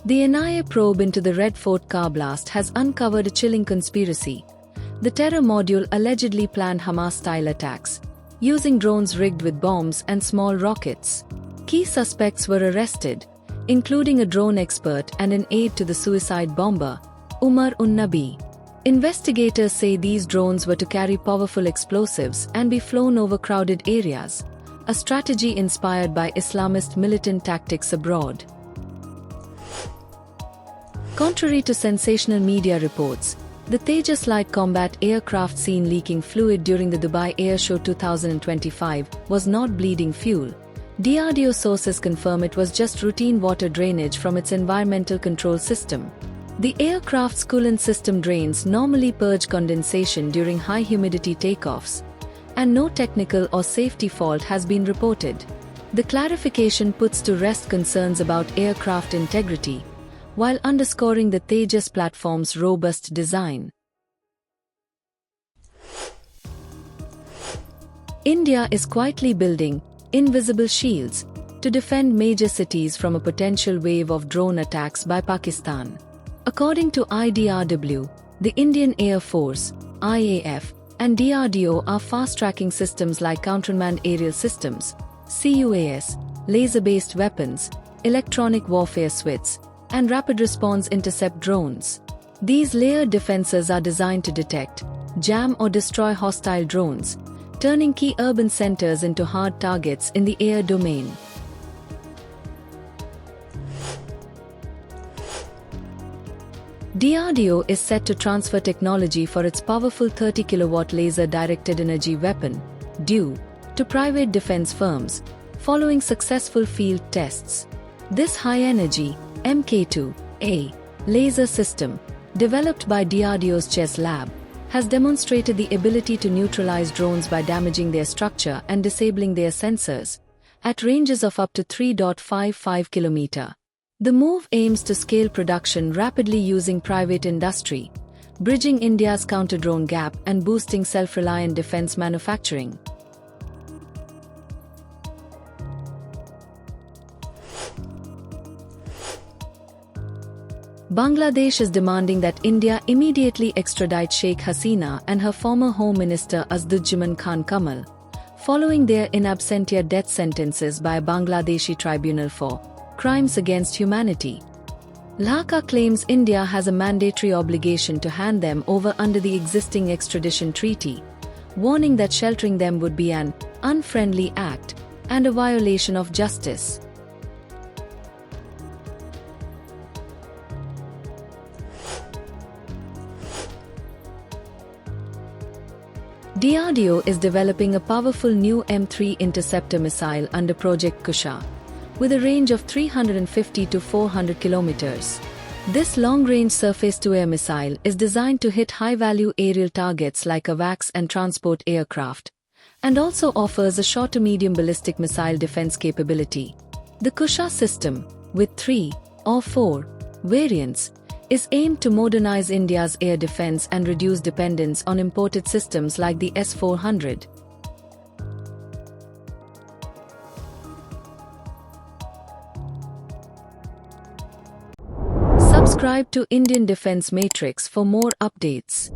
The NIA probe into the Red Fort car blast has uncovered a chilling conspiracy. The terror module allegedly planned Hamas-style attacks, using drones rigged with bombs and small rockets. Key suspects were arrested, including a drone expert and an aide to the suicide bomber, Umar un-Nabi. Investigators say these drones were to carry powerful explosives and be flown over crowded areas, a strategy inspired by Islamist militant tactics abroad. Contrary to sensational media reports, the Tejas light combat aircraft seen leaking fluid during the Dubai Air Show 2025 was not bleeding fuel. DRDO sources confirm it was just routine water drainage from its environmental control system. The aircraft's coolant system drains normally purge condensation during high humidity takeoffs, and no technical or safety fault has been reported. The clarification puts to rest concerns about aircraft integrity, while underscoring the Tejas platform's robust design. India is quietly building invisible shields to defend major cities from a potential wave of drone attacks by Pakistan. According to IDRW, the Indian Air Force, IAF, and DRDO are fast-tracking systems like countermand aerial systems, CUAS, laser-based weapons, electronic warfare suites, and rapid response intercept drones. These layered defenses are designed to detect, jam or destroy hostile drones, turning key urban centers into hard targets in the air domain. DRDO is set to transfer technology for its powerful 30-kilowatt laser-directed energy weapon, DRDO, to private defense firms, following successful field tests. This high-energy Mk-1A laser system, developed by DRDO's Chess Lab, has demonstrated the ability to neutralize drones by damaging their structure and disabling their sensors, at ranges of up to 3.55 km. The move aims to scale production rapidly using private industry, bridging India's counter-drone gap and boosting self-reliant defense manufacturing. Bangladesh is demanding that India immediately extradite Sheikh Hasina and her former Home Minister Azduজ্জামান Khan Kamal, following their in absentia death sentences by a Bangladeshi tribunal for crimes against humanity. Dhaka claims India has a mandatory obligation to hand them over under the existing extradition treaty, warning that sheltering them would be an unfriendly act and a violation of justice. DRDO is developing a powerful new M3 interceptor missile under Project Kusha, with a range of 350 to 400 kilometers. This long-range surface-to-air missile is designed to hit high-value aerial targets like AWACS and transport aircraft, and also offers a short-to-medium ballistic missile defense capability. The Kusha system, with 3 or 4 variants, is aimed to modernize India's air defense and reduce dependence on imported systems like the S-400. Subscribe to Indian Defense Matrix for more updates.